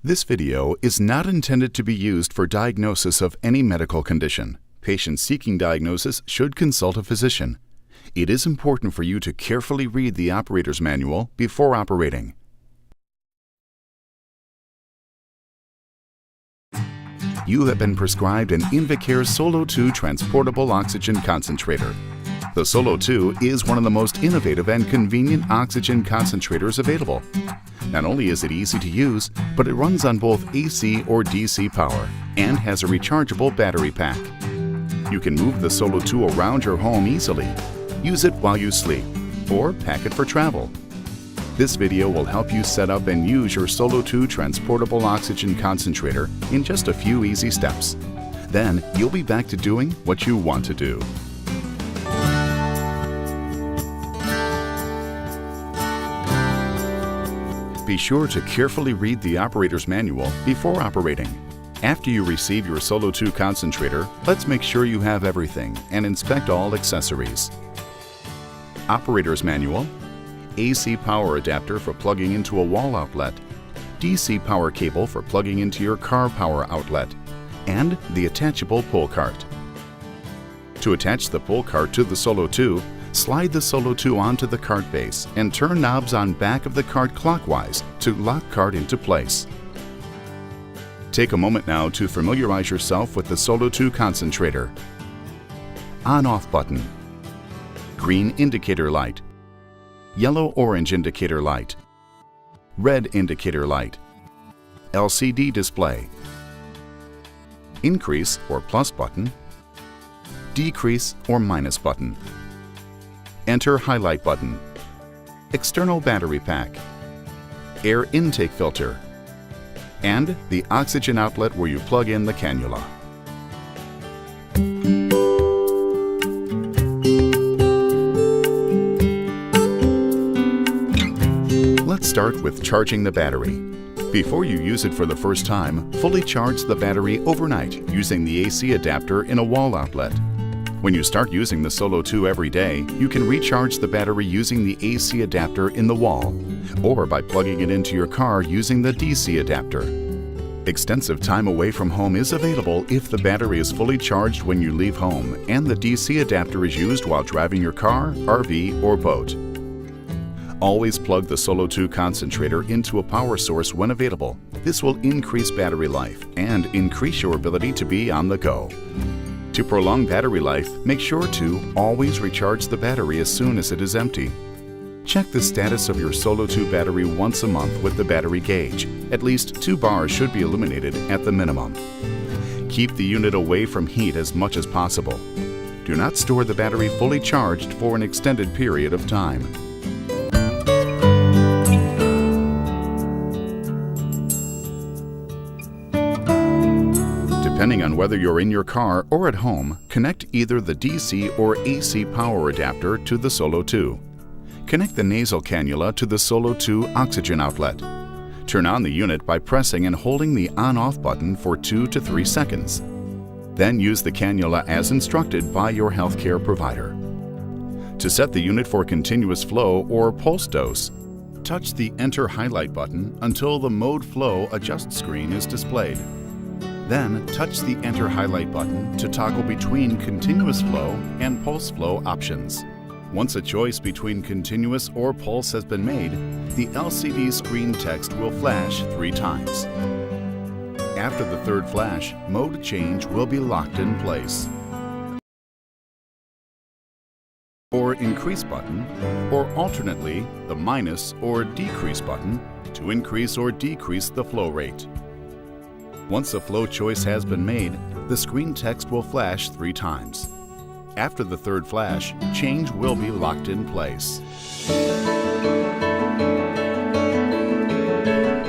This video is not intended to be used for diagnosis of any medical condition. Patients seeking diagnosis should consult a physician. It is important for you to carefully read the operator's manual before operating. You have been prescribed an Invacare Solo2 transportable oxygen concentrator. The Solo2 is one of the most innovative and convenient oxygen concentrators available. Not only is it easy to use, but it runs on both AC or DC power and has a rechargeable battery pack. You can move the Solo2 around your home easily, use it while you sleep, or pack it for travel. This video will help you set up and use your Solo2 transportable oxygen concentrator in just a few easy steps. Then you'll be back to doing what you want to do. Be sure to carefully read the operator's manual before operating. After you receive your Solo2 concentrator, let's make sure you have everything and inspect all accessories. Operator's manual, AC power adapter for plugging into a wall outlet, DC power cable for plugging into your car power outlet, and the attachable pull cart. To attach the pull cart to the Solo2, slide the Solo2 onto the cart base and turn knobs on back of the cart clockwise to lock cart into place. Take a moment now to familiarize yourself with the Solo2 concentrator. On-off button, green indicator light, yellow-orange indicator light, red indicator light, LCD display, increase or plus button, decrease or minus button, enter highlight button, external battery pack, air intake filter, and the oxygen outlet where you plug in the cannula. Let's start with charging the battery. Before you use it for the first time, fully charge the battery overnight using the AC adapter in a wall outlet. When you start using the Solo2 every day, you can recharge the battery using the AC adapter in the wall, or by plugging it into your car using the DC adapter. Extensive time away from home is available if the battery is fully charged when you leave home and the DC adapter is used while driving your car, RV, or boat. Always plug the Solo2 concentrator into a power source when available. This will increase battery life and increase your ability to be on the go. To prolong battery life, make sure to always recharge the battery as soon as it is empty. Check the status of your Solo2 battery once a month with the battery gauge. At least 2 bars should be illuminated at the minimum. Keep the unit away from heat as much as possible. Do not store the battery fully charged for an extended period of time. Depending on whether you're in your car or at home, connect either the DC or AC power adapter to the Solo2. Connect the nasal cannula to the Solo2 oxygen outlet. Turn on the unit by pressing and holding the on-off button for 2 to 3 seconds. Then use the cannula as instructed by your healthcare provider. To set the unit for continuous flow or pulse dose, touch the Enter Highlight button until the Mode Flow Adjust screen is displayed. Then touch the Enter Highlight button to toggle between continuous flow and pulse flow options. Once a choice between continuous or pulse has been made, the LCD screen text will flash 3 times. After the 3rd flash, mode change will be locked in place. Or increase button, or alternately the minus or decrease button to increase or decrease the flow rate. Once a flow choice has been made, the screen text will flash 3 times. After the 3rd flash, change will be locked in place.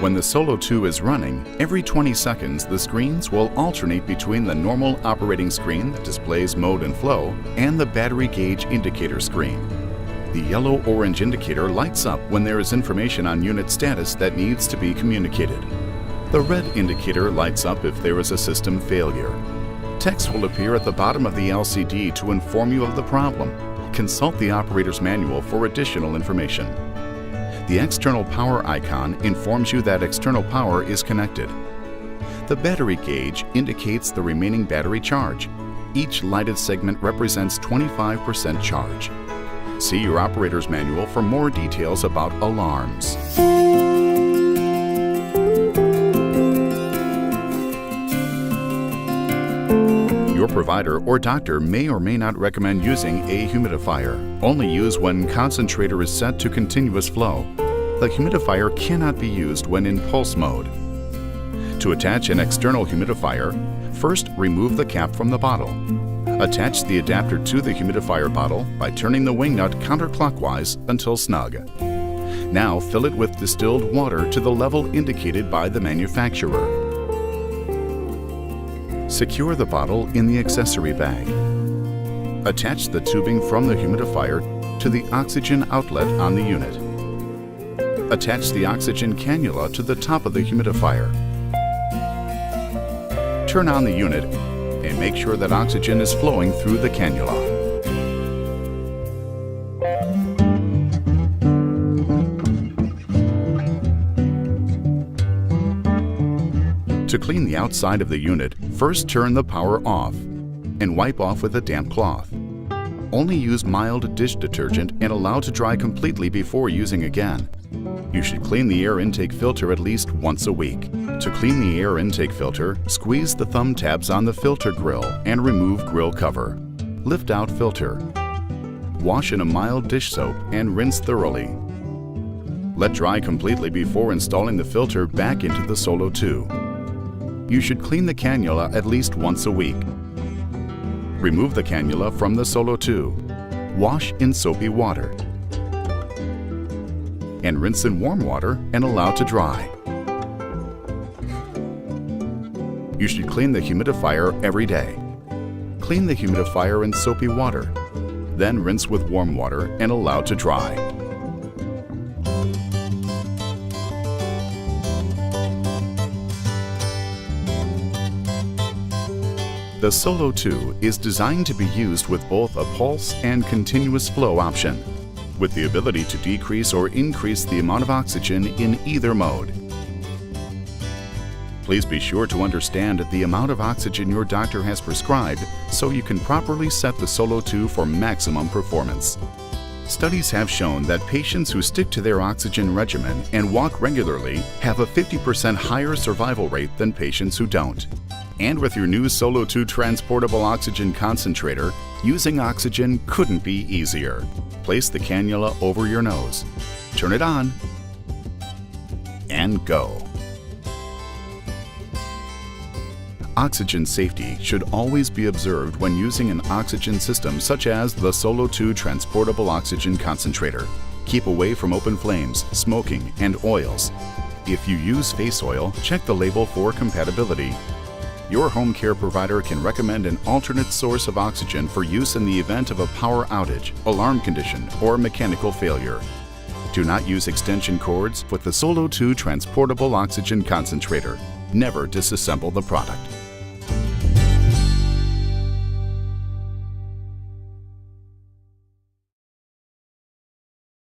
When the Solo2 is running, every 20 seconds the screens will alternate between the normal operating screen that displays mode and flow and the battery gauge indicator screen. The yellow-orange indicator lights up when there is information on unit status that needs to be communicated. The red indicator lights up if there is a system failure. Text will appear at the bottom of the LCD to inform you of the problem. Consult the operator's manual for additional information. The external power icon informs you that external power is connected. The battery gauge indicates the remaining battery charge. Each lighted segment represents 25% charge. See your operator's manual for more details about alarms. Your provider or doctor may or may not recommend using a humidifier. Only use when concentrator is set to continuous flow. The humidifier cannot be used when in pulse mode. To attach an external humidifier, first remove the cap from the bottle. Attach the adapter to the humidifier bottle by turning the wing nut counterclockwise until snug. Now fill it with distilled water to the level indicated by the manufacturer. Secure the bottle in the accessory bag. Attach the tubing from the humidifier to the oxygen outlet on the unit. Attach the oxygen cannula to the top of the humidifier. Turn on the unit and make sure that oxygen is flowing through the cannula. To clean the outside of the unit, first turn the power off and wipe off with a damp cloth. Only use mild dish detergent and allow to dry completely before using again. You should clean the air intake filter at least once a week. To clean the air intake filter, squeeze the thumb tabs on the filter grill and remove grill cover. Lift out filter. Wash in a mild dish soap and rinse thoroughly. Let dry completely before installing the filter back into the Solo2. You should clean the cannula at least once a week. Remove the cannula from the Solo2. Wash in soapy water. And rinse in warm water and allow to dry. You should clean the humidifier every day. Clean the humidifier in soapy water. Then rinse with warm water and allow to dry. The Solo2 is designed to be used with both a pulse and continuous flow option, with the ability to decrease or increase the amount of oxygen in either mode. Please be sure to understand the amount of oxygen your doctor has prescribed so you can properly set the Solo2 for maximum performance. Studies have shown that patients who stick to their oxygen regimen and walk regularly have a 50% higher survival rate than patients who don't. And with your new Solo2 transportable oxygen concentrator, using oxygen couldn't be easier. Place the cannula over your nose, turn it on, and go. Oxygen safety should always be observed when using an oxygen system such as the Solo2 transportable oxygen concentrator. Keep away from open flames, smoking, and oils. If you use face oil, check the label for compatibility. Your home care provider can recommend an alternate source of oxygen for use in the event of a power outage, alarm condition, or mechanical failure. Do not use extension cords with the Solo2 transportable oxygen concentrator. Never disassemble the product.